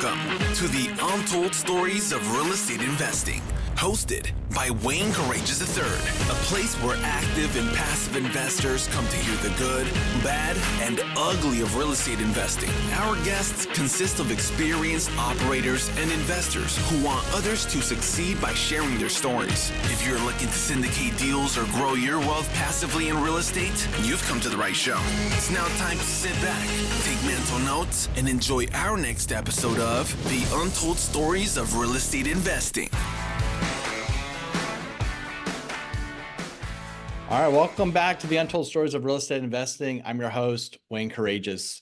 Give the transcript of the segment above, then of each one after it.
Welcome to the Untold Stories of Real Estate Investing, hosted by Wayne Courreges III, a place where active and passive investors come to hear the good, bad, and ugly of real estate investing. Our guests consist of experienced operators and investors who want others to succeed by sharing their stories. If you're looking to syndicate deals or grow your wealth passively in real estate, you've come to the right show. It's now time to sit back, take mental notes, and enjoy our next episode of the Untold Stories of Real Estate Investing. All right, welcome back to the Untold Stories of Real Estate Investing. I'm your host, Wayne Courreges.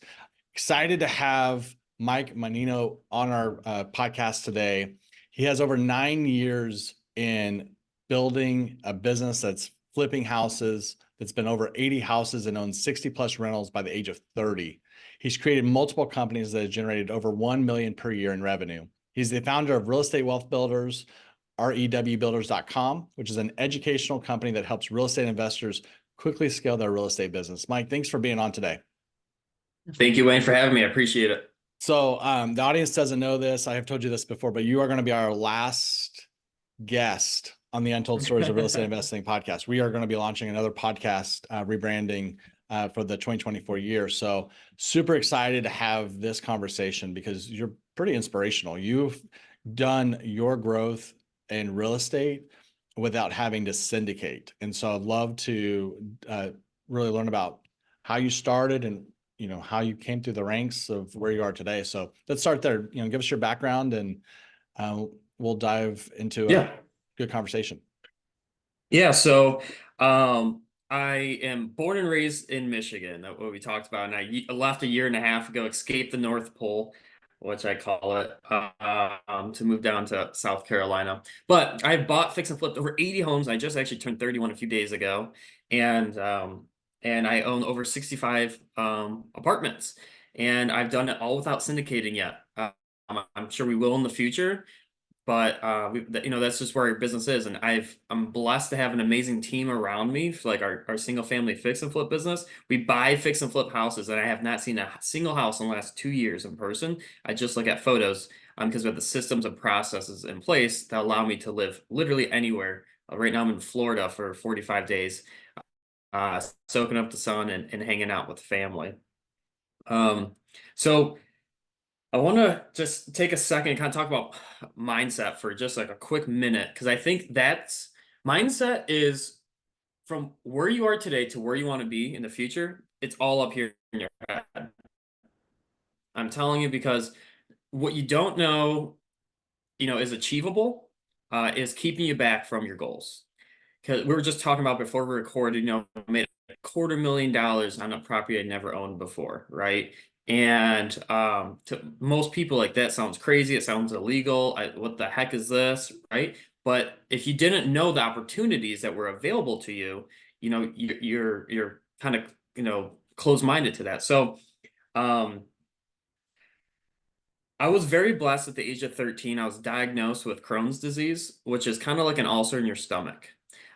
Excited to have Mike Mannino on our podcast today. He has over 9 years in building a business that's flipping houses, that's been over 80 houses and owns 60 plus rentals by the age of 30. He's created multiple companies that have generated over 1 million per year in revenue. He's the founder of Real Estate Wealth Builders, REWbuilders.com, which is an educational company that helps real estate investors quickly scale their real estate business. Mike, thanks for being on today. Thank you, Wayne, for having me. I appreciate it. So the audience doesn't know this. I have told you this before, but you are going to be our last guest on the Untold Stories of Real Estate Investing podcast. We are going to be launching another podcast, rebranding for the 2024 year. So super excited to have this conversation because you're pretty inspirational. You've done your growth in real estate without having to syndicate. And so I'd love to really learn about how you started and, you know, how you came through the ranks of where you are today. So let's start there. You know, give us your background and we'll dive into a good conversation. Yeah. So I am born and raised in Michigan, that's what we talked about. And I left a year and a half ago, escaped the North Pole, which I call it, to move down to South Carolina. But I bought, fixed, and flipped over 80 homes. I just actually turned 31 a few days ago. And I own over 65 apartments. And I've done it all without syndicating yet. I'm sure we will in the future. But that's just where our business is, and I'm blessed to have an amazing team around me for like our single family fix and flip business. We buy, fix, and flip houses, and I have not seen a single house in the last 2 years in person. I just look at photos because we have the systems and processes in place that allow me to live literally anywhere. Right now I'm in Florida for 45 days, soaking up the sun and hanging out with family. So I want to just take a second and kind of talk about mindset for just like a quick minute, because I think that's mindset is from where you are today to where you want to be in the future. It's all up here in your head. I'm telling you, because what you don't know, is achievable, is keeping you back from your goals. Because we were just talking about before we recorded, I made $250,000 on a property I never owned before, right? And to most people, like, that sounds crazy. It sounds illegal. What the heck is this, right? But if you didn't know the opportunities that were available to you, you're kind of closed-minded to that. So I was very blessed at the age of 13. I was diagnosed with Crohn's disease, which is kind of like an ulcer in your stomach.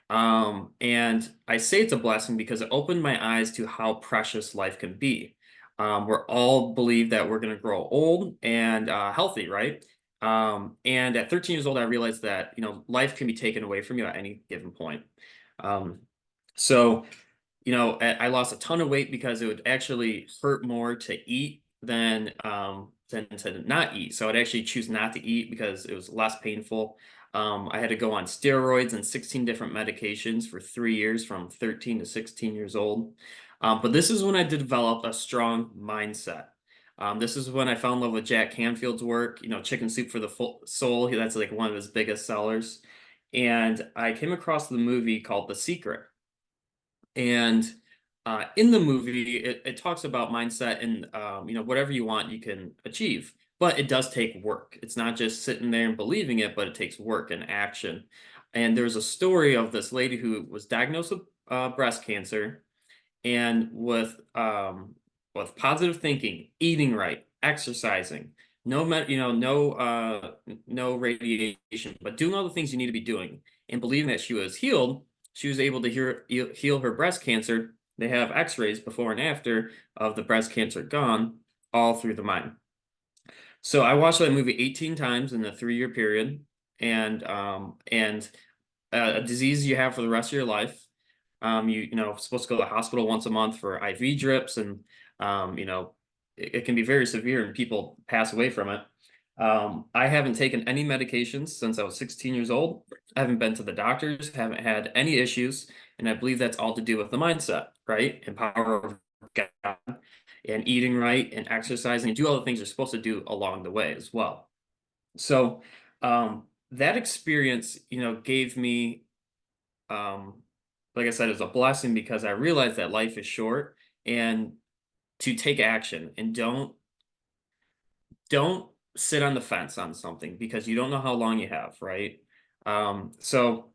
And I say it's a blessing because it opened my eyes to how precious life can be. We're all believe that we're going to grow old and healthy, right? And at 13 years old, I realized that, life can be taken away from you at any given point. So I lost a ton of weight because it would actually hurt more to eat than to not eat. So I'd actually choose not to eat because it was less painful. I had to go on steroids and 16 different medications for 3 years, from 13 to 16 years old. But this is when I developed a strong mindset. This is when I fell in love with Jack Canfield's work, Chicken Soup for the Soul. That's like one of his biggest sellers. And I came across the movie called The Secret. And in the movie, it talks about mindset and, whatever you want, you can achieve. But it does take work. It's not just sitting there and believing it, but it takes work and action. And there's a story of this lady who was diagnosed with breast cancer. And with positive thinking, eating right, exercising, no radiation, but doing all the things you need to be doing, and believing that she was healed, she was able to heal her breast cancer. They have X-rays before and after of the breast cancer gone, all through the mind. So I watched that movie 18 times in a 3-year period, and a disease you have for the rest of your life. You know, supposed to go to the hospital once a month for IV drips, and you know, it can be very severe, and people pass away from it. I haven't taken any medications since I was 16 years old. I haven't been to the doctors, haven't had any issues, and I believe that's all to do with the mindset, right? And power of God, and eating right, and exercising, and do all the things you're supposed to do along the way as well. So, that experience, you know, gave me, um, like I said, it's a blessing because I realized that life is short, and to take action, and don't sit on the fence on something because you don't know how long you have, right? So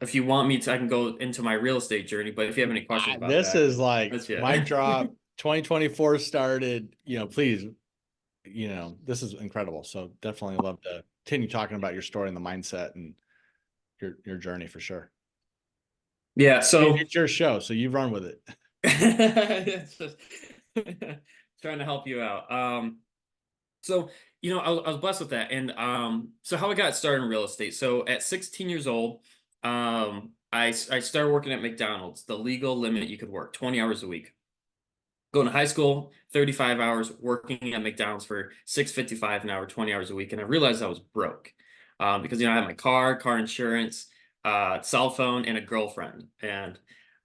if you want me to, I can go into my real estate journey, but if you have any questions about This that, is like that's it. mic drop. 2024 started. Please, this is incredible. So definitely love to continue talking about your story and the mindset and your journey for sure. Yeah, so It's your show, so you run with it. it's just trying to help you out. So, you know, I was blessed with that. And so how I got started in real estate. So at 16 years old, I started working at McDonald's, the legal limit you could work 20 hours a week. Going to high school, 35 hours, working at McDonald's for 6.55 an hour, 20 hours a week. And I realized I was broke. Because, you know, I had my car insurance, cell phone, and a girlfriend. And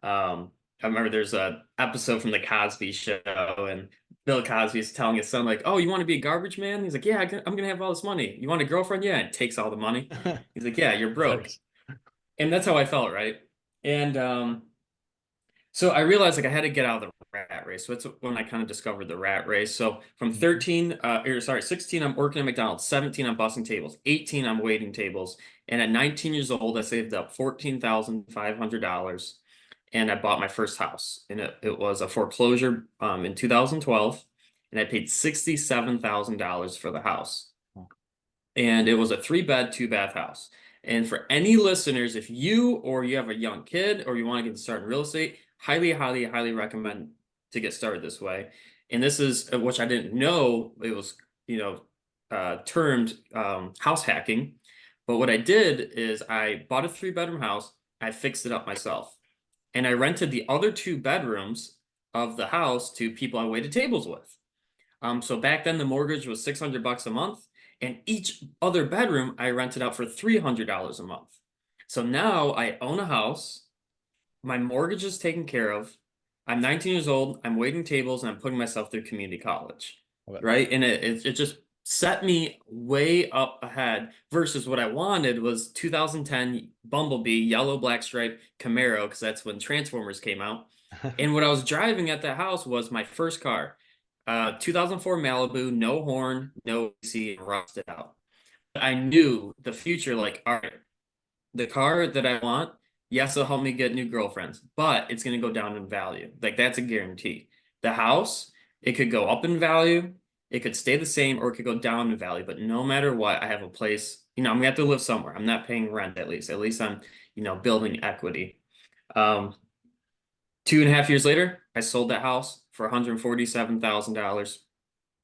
I remember there's a episode from the Cosby Show, and Bill Cosby is telling his son, like, "Oh, you want to be a garbage man?" He's like, "Yeah, I'm gonna have all this money. You want a girlfriend?" "Yeah," and takes all the money. He's like, "Yeah, you're broke." And that's how I felt, right? And so I realized like I had to get out of the rat race. So that's when I kind of discovered the rat race. So from 16, I'm working at McDonald's. 17, I'm bussing tables. 18, I'm waiting tables. And at 19 years old, I saved up $14,500, and I bought my first house. And it was a foreclosure in 2012, and I paid $67,000 for the house. And it was a 3-bed, 2-bath house. And for any listeners, if you have a young kid or you want to get started in real estate, highly, highly, highly recommend to get started this way. And this is, which I didn't know, it was, termed house hacking. But what I did is I bought a 3-bedroom house, I fixed it up myself, and I rented the other 2 bedrooms of the house to people I waited tables with. So back then the mortgage was $600 a month, and each other bedroom I rented out for $300 a month. So now I own a house, my mortgage is taken care of. I'm 19 years old, I'm waiting tables, and I'm putting myself through community college, right? And it just set me way up ahead versus what I wanted was 2010 Bumblebee, yellow black stripe Camaro, because that's when Transformers came out. And what I was driving at that house was my first car. 2004 Malibu, no horn, no AC, rusted out. I knew the future, like, all right, the car that I want, yes, it'll help me get new girlfriends, but it's going to go down in value. Like, that's a guarantee. The house, it could go up in value, it could stay the same, or it could go down in value. But no matter what, I have a place, I'm going to have to live somewhere. I'm not paying rent at least. At least I'm, building equity. 2.5 years later, I sold that house for $147,000.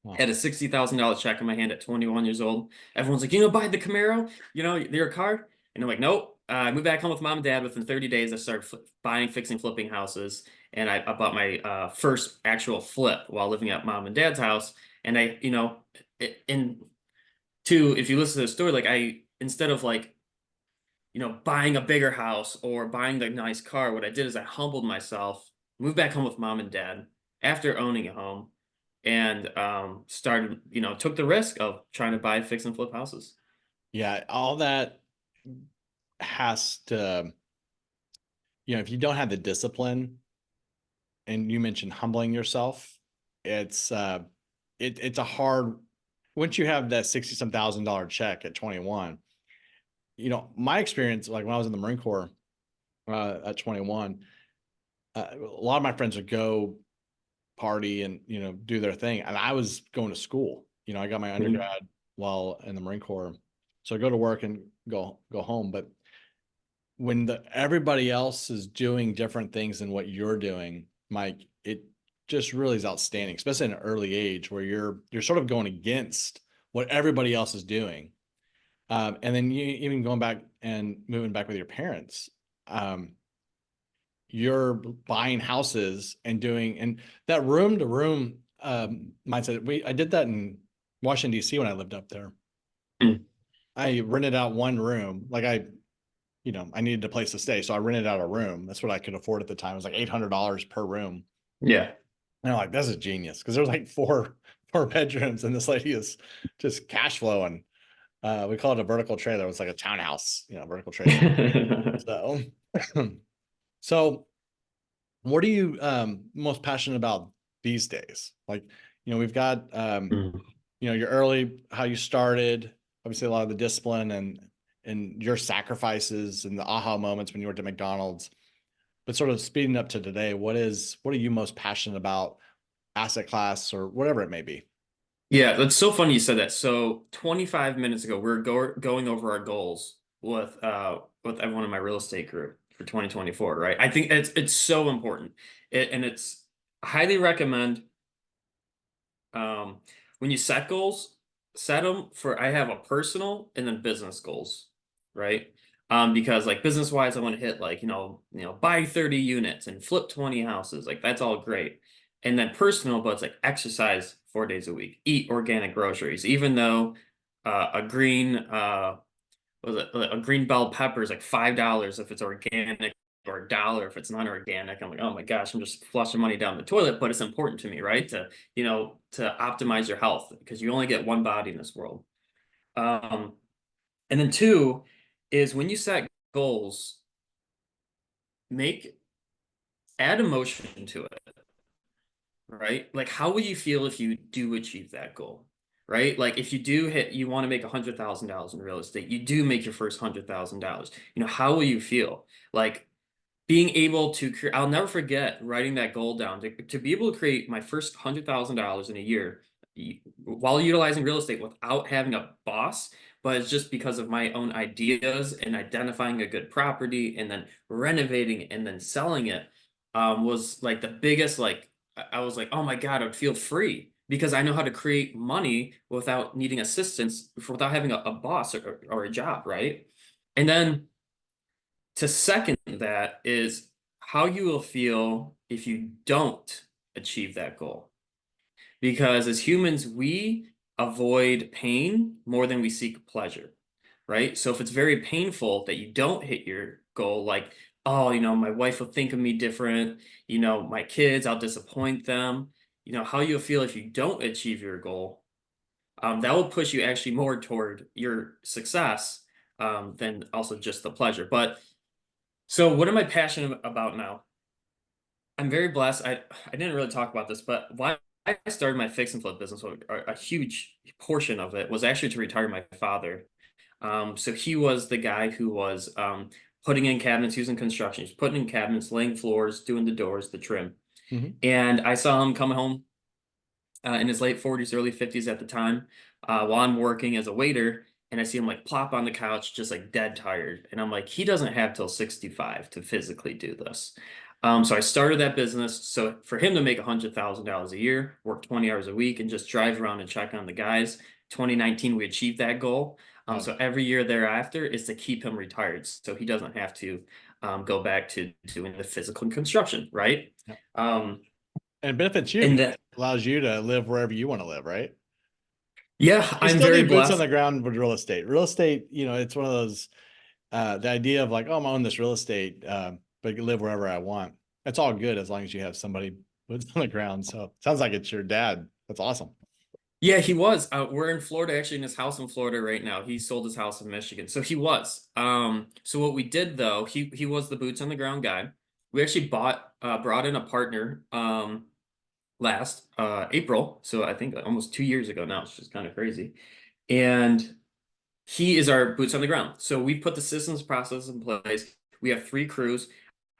Wow. Had a $60,000 check in my hand at 21 years old. Everyone's like, buy the Camaro, your car. And I'm like, nope. I moved back home with mom and dad. Within 30 days, I started buying, fixing, flipping houses. And I bought my first actual flip while living at mom and dad's house. And if you listen to the story, like instead of like, buying a bigger house or buying the nice car, what I did is I humbled myself, moved back home with mom and dad after owning a home, and started, took the risk of trying to buy, fix, and flip houses. Yeah, all that has to, if you don't have the discipline, and you mentioned humbling yourself, it's it's a hard, once you have that $60,000 check at 21, my experience, like when I was in the Marine Corps at 21, a lot of my friends would go party and, do their thing. And I was going to school, I got my undergrad while in the Marine Corps. So I go to work and go home. But when everybody else is doing different things than what you're doing, Mike, it just really is outstanding, especially in an early age where you're sort of going against what everybody else is doing. And then you even going back and moving back with your parents, you're buying houses and doing, and that room to room mindset. I did that in Washington, D.C. when I lived up there. Mm. I rented out one room. Like I needed a place to stay. So I rented out a room. That's what I could afford at the time. It was like $800 per room. Yeah. And I'm like, this is genius. Because there's like four bedrooms and this lady is just cash flowing. We call it a vertical trailer. It was like a townhouse, vertical trailer. So, so what are you most passionate about these days? Like, we've got, your early, how you started, obviously a lot of the discipline and your sacrifices and the aha moments when you worked at McDonald's, but sort of speeding up to today, what are you most passionate about, asset class or whatever it may be? Yeah, that's so funny you said that. So 25 minutes ago, we are going over our goals with everyone in my real estate group for 2024, right? I think it's so important. And it's I highly recommend when you set goals, set them for I have a personal and then business goals, right? Because like business wise, I want to hit like, buy 30 units and flip 20 houses. Like that's all great. And then personal, but it's like exercise 4 days a week, eat organic groceries, even though a green a green bell pepper is like $5 if it's organic or $1 if it's not organic. I'm like, oh my gosh, I'm just flushing money down the toilet, but it's important to me, right? To optimize your health because you only get one body in this world. And then two is when you set goals, add emotion to it, right? Like how will you feel if you do achieve that goal? Right? Like if you want to make $100,000 in real estate, you do make your first $100,000. How will you feel? Like being able to create, I'll never forget writing that goal down to be able to create my first $100,000 in a year while utilizing real estate without having a boss, but it's just because of my own ideas and identifying a good property and then renovating and then selling it was like the biggest, like, I was like, oh my God, I would feel free because I know how to create money without needing assistance, without having a boss or a job, right? And then to second that is how you will feel if you don't achieve that goal. Because as humans, we avoid pain more than we seek pleasure, right? So if it's very painful that you don't hit your goal, like, oh, my wife will think of me different, my kids, I'll disappoint them, how you'll feel if you don't achieve your goal, that will push you actually more toward your success than also just the pleasure. But so what am I passionate about now? I'm very blessed. I didn't really talk about this, but why I started my fix and flip business, a huge portion of it was actually to retire my father. So he was the guy who was putting in cabinets, using construction. He's putting in cabinets, laying floors, doing the doors, the trim. And I saw him come home in his late 40s, early 50s at the time, while I'm working as a waiter. And I see him like plop on the couch, just like dead tired. And I'm like, he doesn't have till 65 to physically do this. So I started that business. So for him to make $100,000 a year, work 20 hours a week, and just drive around and check on the guys. 2019, we achieved that goal. So every year thereafter is to keep him retired, so he doesn't have to go back to doing the physical construction, right? Yep. And it benefits you. It allows you to live wherever you want to live, right? Yeah, I'm very blessed. Boots on the ground with real estate. Real estate, it's one of those, the idea of like, oh, I'm on this real estate, but I can live wherever I want. That's all good as long as you have somebody boots on the ground. So sounds like it's your dad. That's awesome. Yeah, he was. We're in Florida, actually, in his house in Florida right now. He sold his house in Michigan, so he was. So what we did though, he was the boots on the ground guy. We actually brought in a partner last April, so I think almost 2 years ago now. It's just kind of crazy, and he is our boots on the ground. So we put the systems process in place. We have 3 crews.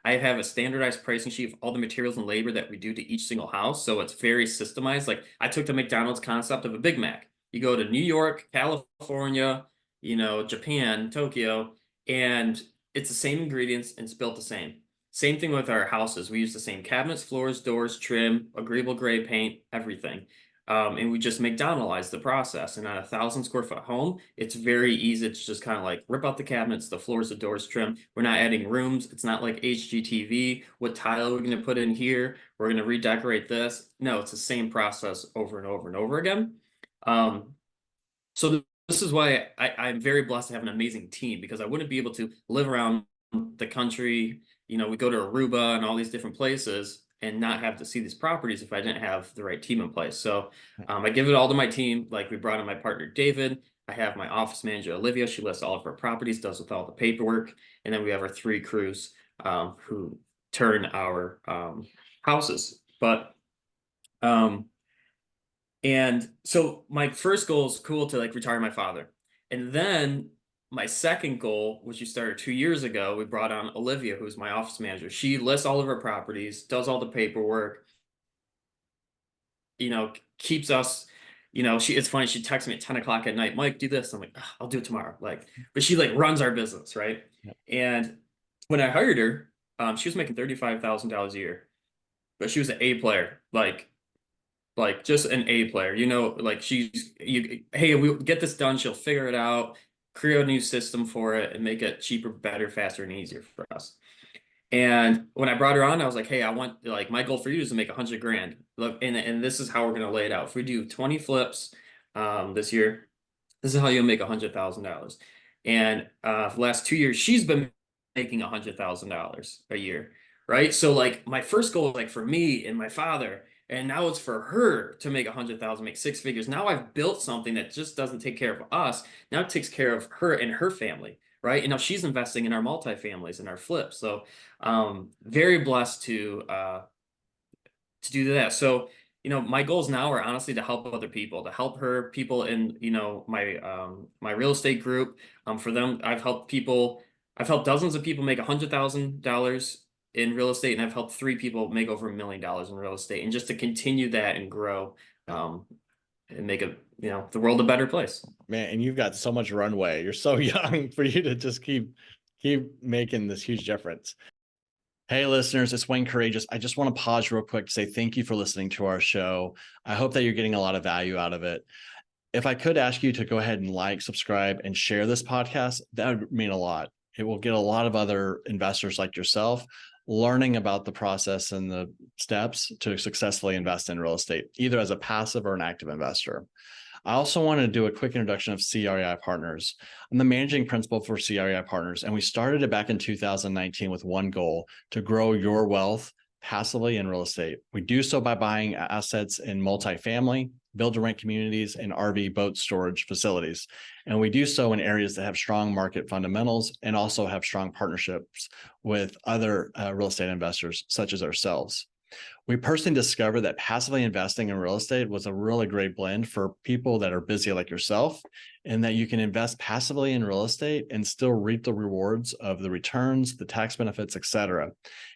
I have a standardized pricing sheet of all the materials and labor that we do to each single house. So it's very systemized. Like I took the McDonald's concept of a Big Mac. You go to New York, California, Japan, Tokyo, and it's the same ingredients and it's built the same. Same thing with our houses. We use the same cabinets, floors, doors, trim, agreeable gray paint, everything. And we just McDonaldized the process. And on a 1,000 square foot home, it's very easy to just kind of like rip out the cabinets, the floors, the doors, trim. We're not adding rooms. It's not like HGTV. What tile are we going to put in here? We're going to redecorate this. No, it's the same process over and over and over again. So this is why I'm very blessed to have an amazing team, because I wouldn't be able to live around the country. You know, we go to Aruba and all these different places and not have to see these properties if I didn't have the right team in place. So I give it all to my team. Like, we brought in my partner, David. I have my office manager, Olivia. She lists all of our properties, does with all the paperwork. And then we have our 3 crews who turn our houses. But and so my first goal is cool to like retire my father. And then my second goal, which you started 2 years ago, we brought on Olivia, who's my office manager. She lists all of our properties, does all the paperwork, you know, keeps us, you know, it's funny, she texts me at 10 o'clock at night, Mike, do this. I'm like, "Ugh, I'll do it tomorrow." Like, but she like runs our business, right? Yeah. And when I hired her, she was making $35,000 a year, but she was an A player, like just an A player, you know, like hey, we'll get this done. She'll figure it out, create a new system for it, and make it cheaper, better, faster, and easier for us. And when I brought her on, I was like, hey, I want, like, my goal for you is to make 100 grand. Look, and this is how we're going to lay it out. If we do 20 flips this year, this is how you'll make $100,000. And for the last 2 years, she's been making $100,000 a year, right? So like my first goal, like for me and my father, and now it's for her to make 100,000, make 6 figures. Now I've built something that just doesn't take care of us. Now it takes care of her and her family, right? And now she's investing in our multifamilies and our flips. So very blessed to do that. So, you know, my goals now are honestly to help other people, to help her people in, you know, my real estate group. For them, I've helped dozens of people make $100,000 in real estate, and I've helped 3 people make over $1 million in real estate. And just to continue that and grow, and make it, you know, the world a better place. Man, and you've got so much runway. You're so young for you to just keep making this huge difference. Hey, listeners, it's Wayne Courreges. I just want to pause real quick to say thank you for listening to our show. I hope that you're getting a lot of value out of it. If I could ask you to go ahead and like, subscribe, and share this podcast, that would mean a lot. It will get a lot of other investors like yourself learning about the process and the steps to successfully invest in real estate, either as a passive or an active investor. I also want to do a quick introduction of CREI Partners. I'm the managing principal for CREI Partners, and we started it back in 2019 with one goal: to grow your wealth passively in real estate. We do so by buying assets in multifamily, build-to-rent communities, and RV boat storage facilities. And we do so in areas that have strong market fundamentals and also have strong partnerships with other real estate investors, such as ourselves. We personally discovered that passively investing in real estate was a really great blend for people that are busy like yourself, and that you can invest passively in real estate and still reap the rewards of the returns, the tax benefits, etc.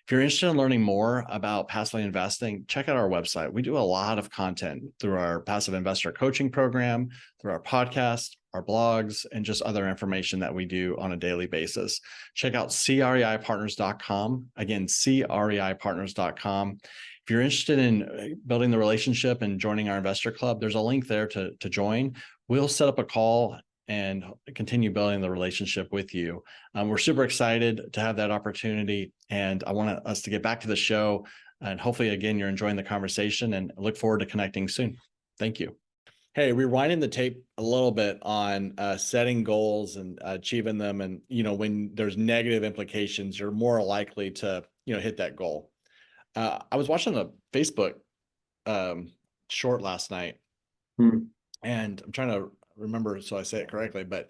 If you're interested in learning more about passively investing, check out our website. We do a lot of content through our passive investor coaching program, through our podcast, our blogs, and just other information that we do on a daily basis. Check out CREIPartners.com. Again, CREIPartners.com. If you're interested in building the relationship and joining our investor club, there's a link there to join. We'll set up a call and continue building the relationship with you. We're super excited to have that opportunity, and I want us to get back to the show. And hopefully, again, you're enjoying the conversation, and look forward to connecting soon. Thank you. Hey, rewinding the tape a little bit on setting goals and achieving them. And, you know, when there's negative implications, you're more likely to, hit that goal. I was watching a Facebook short last night, and I'm trying to remember so I say it correctly, but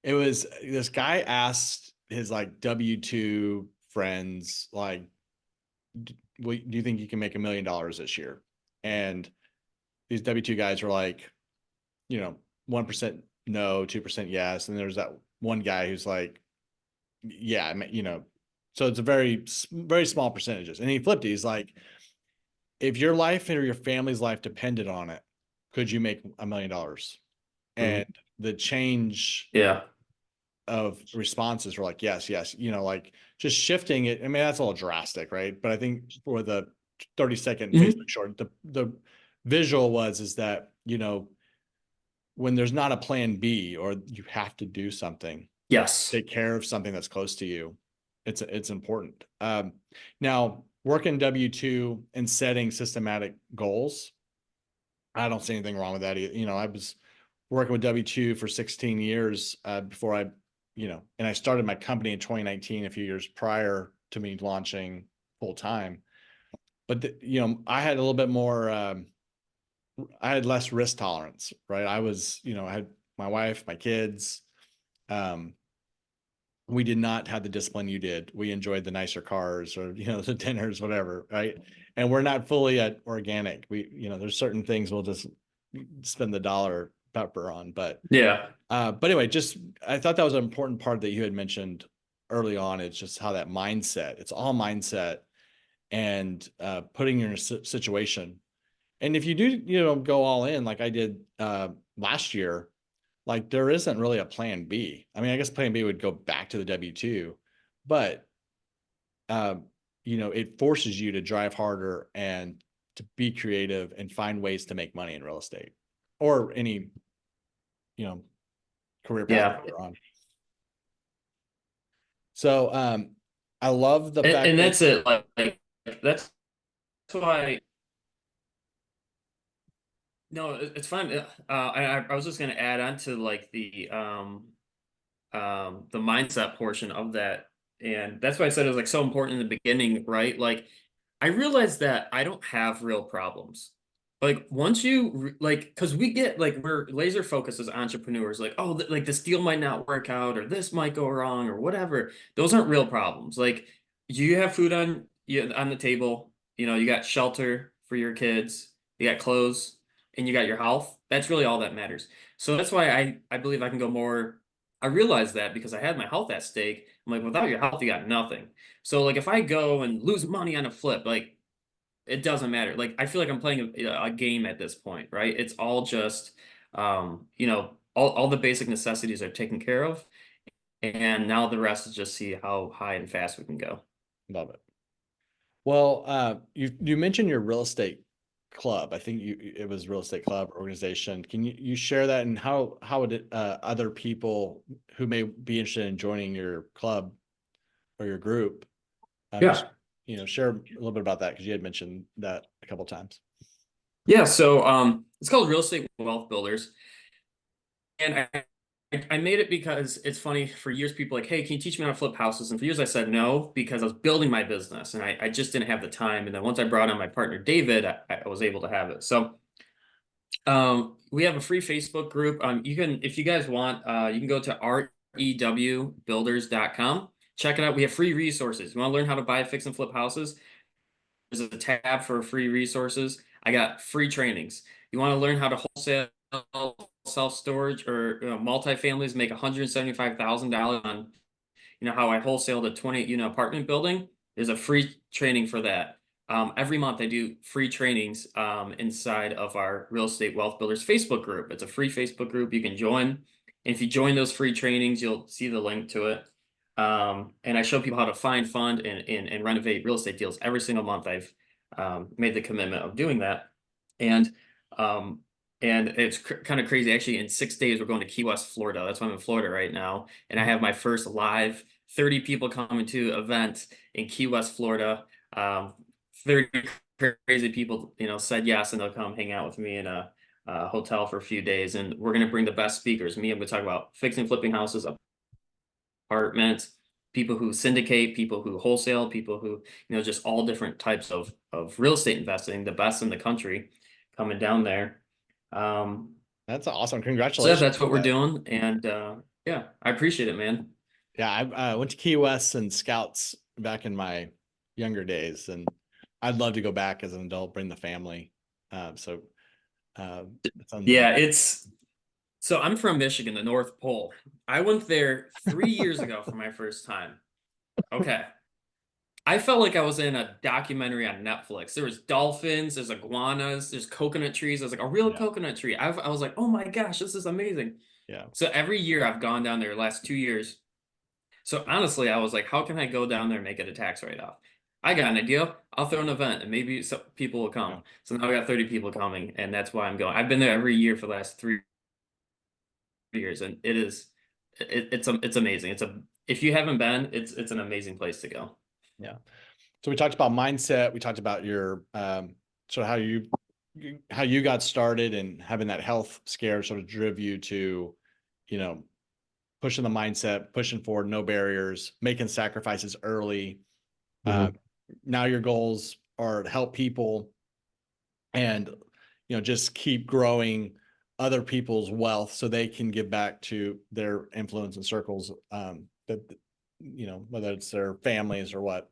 it was this guy asked his like W-2 friends, like, do you think you can make $1 million this year? And these W-2 guys were like, 1% no, 2% yes. And there's that one guy who's like, yeah, so it's a very, very small percentages. And he flipped it. He's like, if your life or your family's life depended on it, could you make $1 million? And the change of responses were like, yes, yes, like just shifting it. I mean, that's a little drastic, right? But I think for the 30-second Facebook short, the visual is that, when there's not a plan B or you have to do something, Yes. take care of something that's close to you, it's important. Now, working W-2 and setting systematic goals, I don't see anything wrong with that either. I was working with W-2 for 16 years before I, and I started my company in 2019, a few years prior to me launching full time. But I had a little bit more. I had less risk tolerance, right? I was, I had my wife, my kids. We did not have the discipline you did. We enjoyed the nicer cars or, the dinners, whatever. Right. And we're not fully at organic. We, there's certain things we'll just spend the dollar pepper on, but anyway, I thought that was an important part that you had mentioned early on. It's just how that mindset, it's all mindset and putting you in a situation. And if you do, go all in, like I did last year, like there isn't really a plan B. I mean, I guess plan B would go back to the W-2, but it forces you to drive harder and to be creative and find ways to make money in real estate or any, career path you're on. So I love the fact and that's it. Like that's why. No, it's fine. I was just going to add on to like the mindset portion of that, and that's why I said it was like so important in the beginning, right? Like, I realized that I don't have real problems. Like once you like, because we get like we're laser focused as entrepreneurs, like like this deal might not work out, or this might go wrong, or whatever. Those aren't real problems. Like you have food on the table, you got shelter for your kids, you got clothes, and you got your health. That's really all that matters. So that's why I believe I can go more. I realized that because I had my health at stake. I'm like, without your health, you got nothing. So like if I go and lose money on a flip, like it doesn't matter. Like I feel like I'm playing a game at this point, right? It's all just all the basic necessities are taken care of. And now the rest is just see how high and fast we can go. Love it. Well, you mentioned your real estate club. I think it was real estate club organization. Can you share that, and how would it other people who may be interested in joining your club or your group just share a little bit about that, because you had mentioned that a couple of times. Yeah, so it's called Real Estate Wealth Builders. And I made it because it's funny. For years, people like, hey, can you teach me how to flip houses? And for years, I said no, because I was building my business and I just didn't have the time. And then once I brought on my partner, David, I was able to have it. So we have a free Facebook group. You can, if you guys want, you can go to rewbuilders.com. Check it out. We have free resources. You want to learn how to buy, fix, and flip houses? There's a tab for free resources. I got free trainings. You want to learn how to wholesale, self-storage, or multifamilies, make $175,000 on, how I wholesaled a 28-unit apartment building. There's a free training for that. Every month I do free trainings inside of our Real Estate Wealth Builders Facebook group. It's a free Facebook group you can join. And if you join those free trainings, you'll see the link to it. And I show people how to find, fund, and renovate real estate deals every single month. I've made the commitment of doing that. And it's kind of crazy. Actually, in 6 days, we're going to Key West, Florida. That's why I'm in Florida right now. And I have my first live 30 people coming to event in Key West, Florida. 30 crazy people, said yes, and they'll come hang out with me in a hotel for a few days. And we're going to bring the best speakers. I'm going to talk about fixing, flipping houses, apartments, people who syndicate, people who wholesale, people who, just all different types of real estate investing, the best in the country coming down there. That's awesome. Congratulations. So that's what we're doing. And yeah, I appreciate it, man. Yeah, I went to Key West and Scouts back in my younger days, and I'd love to go back as an adult, bring the family. Yeah, so I'm from Michigan, the North Pole. I went there 3 years ago for my first time. Okay. I felt like I was in a documentary on Netflix. There was dolphins, there's iguanas, there's coconut trees. I was like a real coconut tree. I was like, oh my gosh, this is amazing. Yeah. So every year I've gone down there last 2 years. So honestly, I was like, how can I go down there and make it a tax write-off? I got an idea. I'll throw an event and maybe some people will come. Yeah. So now I got 30 people coming, and that's why I'm going. I've been there every year for the last 3 years, and it's amazing. If you haven't been, it's an amazing place to go. Yeah. So we talked about mindset. We talked about your sort of how you got started and having that health scare sort of drove you to, pushing the mindset, pushing forward, no barriers, making sacrifices early. Now your goals are to help people and, just keep growing other people's wealth so they can give back to their influence and circles, that, whether it's their families or what.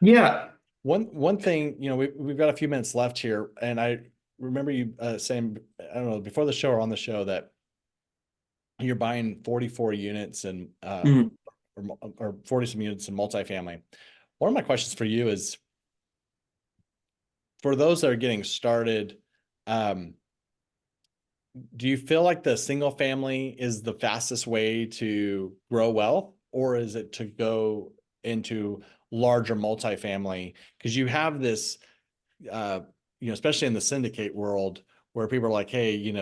Yeah. One thing, we've got a few minutes left here, and I remember you saying, I don't know, before the show or on the show, that you're buying 44 units and or 40 some units in multifamily. One of my questions for you is, for those that are getting started, do you feel like the single family is the fastest way to grow wealth, or is it to go into larger multifamily? Because you have this, especially in the syndicate world, where people are like, hey,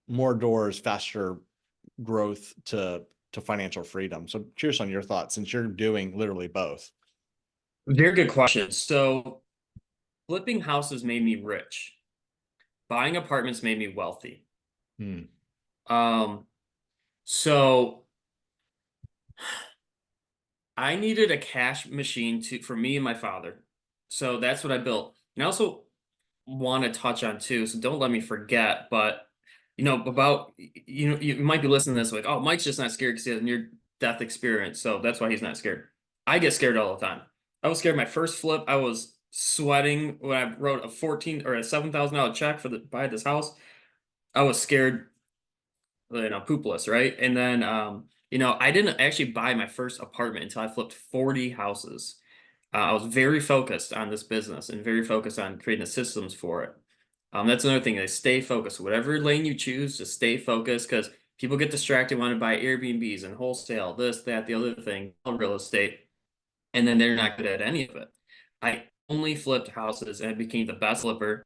more doors, faster growth to financial freedom. So curious on your thoughts, since you're doing literally both. Very good question. So flipping houses made me rich. Buying apartments made me wealthy. So I needed a cash machine for me and my father. So that's what I built. And I also want to touch on too, so don't let me forget, but about, you might be listening to this like, oh, Mike's just not scared because he has a near-death experience, so that's why he's not scared. I get scared all the time. I was scared my first flip. I was sweating when I wrote a $7,000 check buy this house. I was scared, poopless, right? And then, I didn't actually buy my first apartment until I flipped 40 houses. I was very focused on this business and very focused on creating the systems for it. That's another thing, is stay focused. Whatever lane you choose, just stay focused, because people get distracted, want to buy Airbnbs and wholesale, this, that, the other thing, real estate, and then they're not good at any of it. I only flipped houses and I became the best flipper,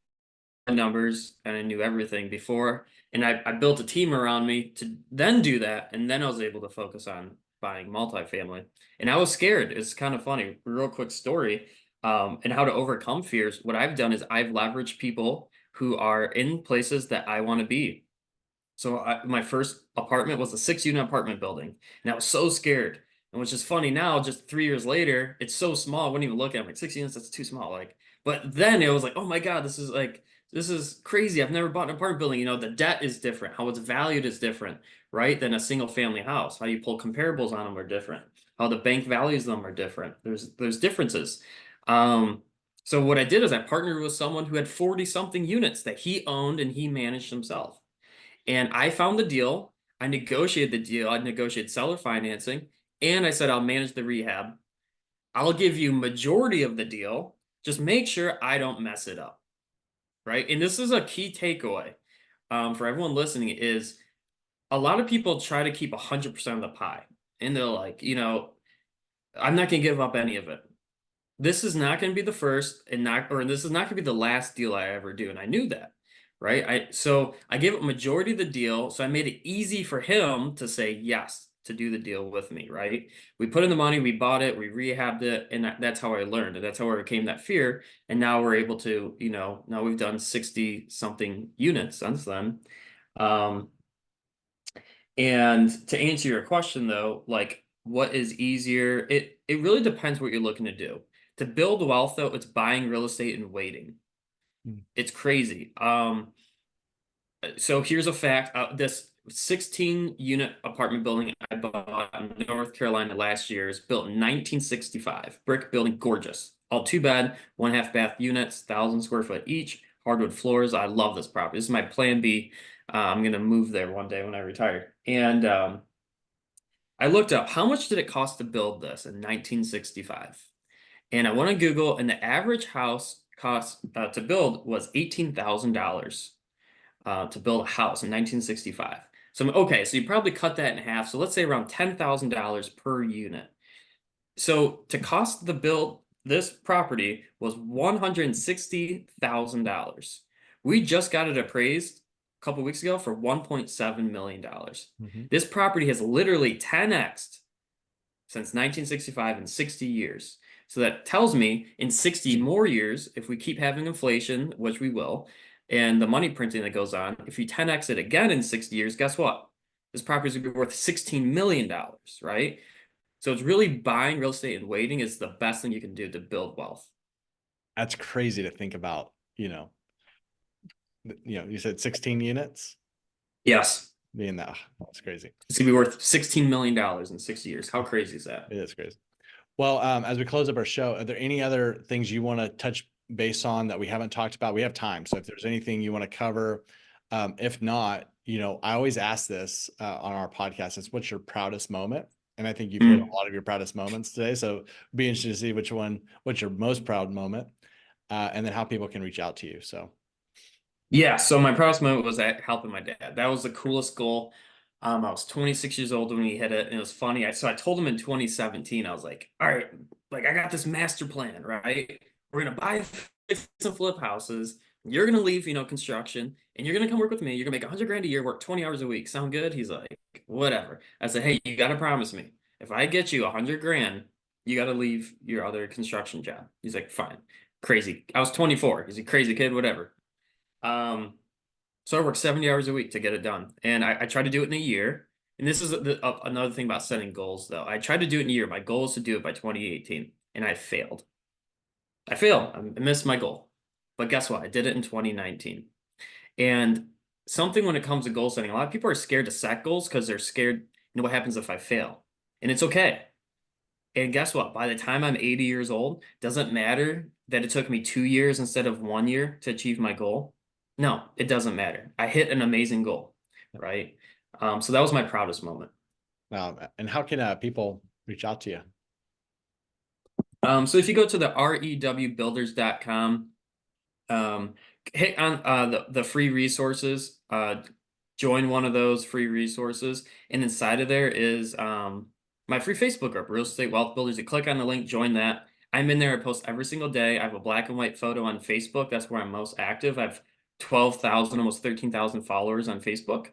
numbers, and I knew everything before. And I built a team around me to then do that. And then I was able to focus on buying multifamily. And I was scared. It's kind of funny. Real quick story, and how to overcome fears. What I've done is I've leveraged people who are in places that I want to be. So my first apartment was a 6-unit apartment building, and I was so scared. And which is funny now, just 3 years later, it's so small. I wouldn't even look at it. I'm like, 6 units, that's too small. But then it was like, oh my God, this is crazy. I've never bought an apartment building. The debt is different. How it's valued is different, right? Than a single family house. How you pull comparables on them are different. How the bank values them are different. There's differences. So what I did is I partnered with someone who had 40 something units that he owned and he managed himself. And I found the deal. I negotiated the deal. I negotiated seller financing, and I said, I'll manage the rehab. I'll give you majority of the deal. Just make sure I don't mess it up. Right. And this is a key takeaway, for everyone listening, is a lot of people try to keep 100% of the pie. And they're like, I'm not going to give up any of it. This is not going to be the first this is not going to be the last deal I ever do. And I knew that. Right. So I gave up majority of the deal. So I made it easy for him to say yes, to do the deal with me. Right. We put in the money, we bought it, we rehabbed it. And that's how I learned. And that's how I overcame that fear. And now we're able to, now we've done 60 something units since then. And to answer your question though, like, what is easier? It really depends what you're looking to do. To build wealth though, it's buying real estate and waiting. It's crazy. So here's a fact. This 16-unit apartment building I bought in North Carolina last year is built in 1965. Brick building, gorgeous. All 2-bed, 1.5 bath units, 1,000 square foot each, hardwood floors. I love this property. This is my plan B. I'm going to move there one day when I retire. And I looked up, how much did it cost to build this in 1965? And I went on Google, and the average house cost to build was $18,000 to build a house in 1965. So, okay, so you probably cut that in half. So let's say around $10,000 per unit. So to cost the build, this property was $160,000. We just got it appraised a couple weeks ago for $1.7 million. This property has literally 10x'd since 1965 in 60 years. So that tells me in 60 more years, if we keep having inflation, which we will, and the money printing that goes on, if you 10x it again in 60 years, guess what? This property is going to be worth $16 million, right? So it's really buying real estate and waiting is the best thing you can do to build wealth. That's crazy to think about, you said 16 units? Yes. Being that's crazy. It's going to be worth $16 million in 60 years. How crazy is that? It is crazy. Well, as we close up our show, are there any other things you want to touch base on that we haven't talked about? We have time. So if there's anything you want to cover, if not, I always ask this on our podcast, it's what's your proudest moment? And I think you've hit a lot of your proudest moments today. So it'd be interesting to see what's your most proud moment, and then how people can reach out to you. So. Yeah. So my proudest moment was helping my dad. That was the coolest goal. I was 26 years old when he hit it, and it was funny. So I told him in 2017, I was like, all right, like I got this master plan, right? We're going to buy some flip houses. You're going to leave, construction, and you're going to come work with me. You're going to make $100,000 a year, work 20 hours a week. Sound good? He's like, whatever. I said, hey, you got to promise me, if I get you $100,000, you got to leave your other construction job. He's like, fine. Crazy. I was 24. He's a crazy kid, whatever. So I worked 70 hours a week to get it done. And I tried to do it in a year. And this is another thing about setting goals, though. I tried to do it in a year. My goal is to do it by 2018, and I failed. I missed my goal. But guess what? I did it in 2019. And something when it comes to goal setting, a lot of people are scared to set goals because they're scared, what happens if I fail? And it's okay. And guess what? By the time I'm 80 years old, doesn't matter that it took me 2 years instead of 1 year to achieve my goal. No, it doesn't matter. I hit an amazing goal, right? So that was my proudest moment. And how can people reach out to you? So if you go to the rewbuilders.com, hit on the free resources, join one of those free resources. And inside of there is my free Facebook group, Real Estate Wealth Builders. You click on the link, join that. I'm in there. I post every single day. I have a black and white photo on Facebook. That's where I'm most active. I have 12,000, almost 13,000 followers on Facebook.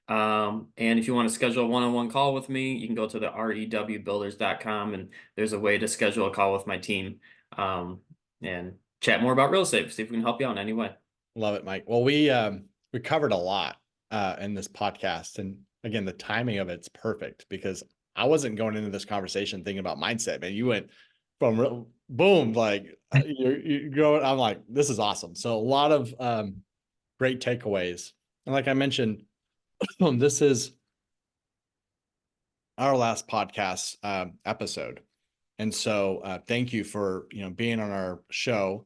And if you want to schedule a one-on-one call with me, you can go to the rewbuilders.com, and there's a way to schedule a call with my team and chat more about real estate, see if we can help you out in any way. Love it, Mike. Well, we covered a lot in this podcast, and again, the timing of it's perfect because I wasn't going into this conversation thinking about mindset, man. You went from boom, like you're going. I'm like, this is awesome. So a lot of great takeaways, and like I mentioned, this is our last podcast episode, and so thank you for being on our show.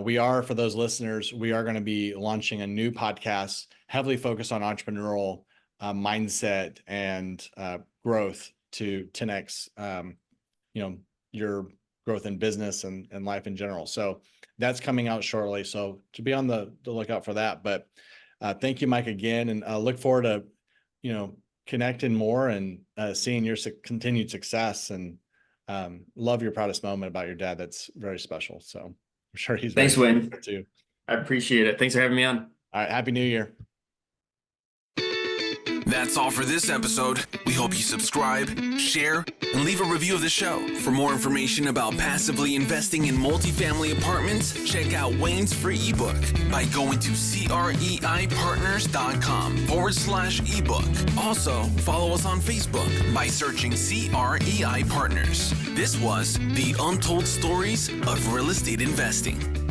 We are, for those listeners, we are going to be launching a new podcast heavily focused on entrepreneurial mindset and growth to 10x, your growth in business and life in general. So that's coming out shortly. So to be on the lookout for that. But thank you, Mike, again, and look forward to connecting more and seeing your continued success. And love your proudest moment about your dad. That's very special. So I'm sure he's thanks, Wayne. Too. I appreciate it. Thanks for having me on. All right, happy New Year. That's all for this episode. We hope you subscribe, share, and leave a review of the show. For more information about passively investing in multifamily apartments, check out Wayne's free ebook by going to CREIPartners.com/ebook. Also, follow us on Facebook by searching CREI Partners. This was the Untold Stories of Real Estate Investing.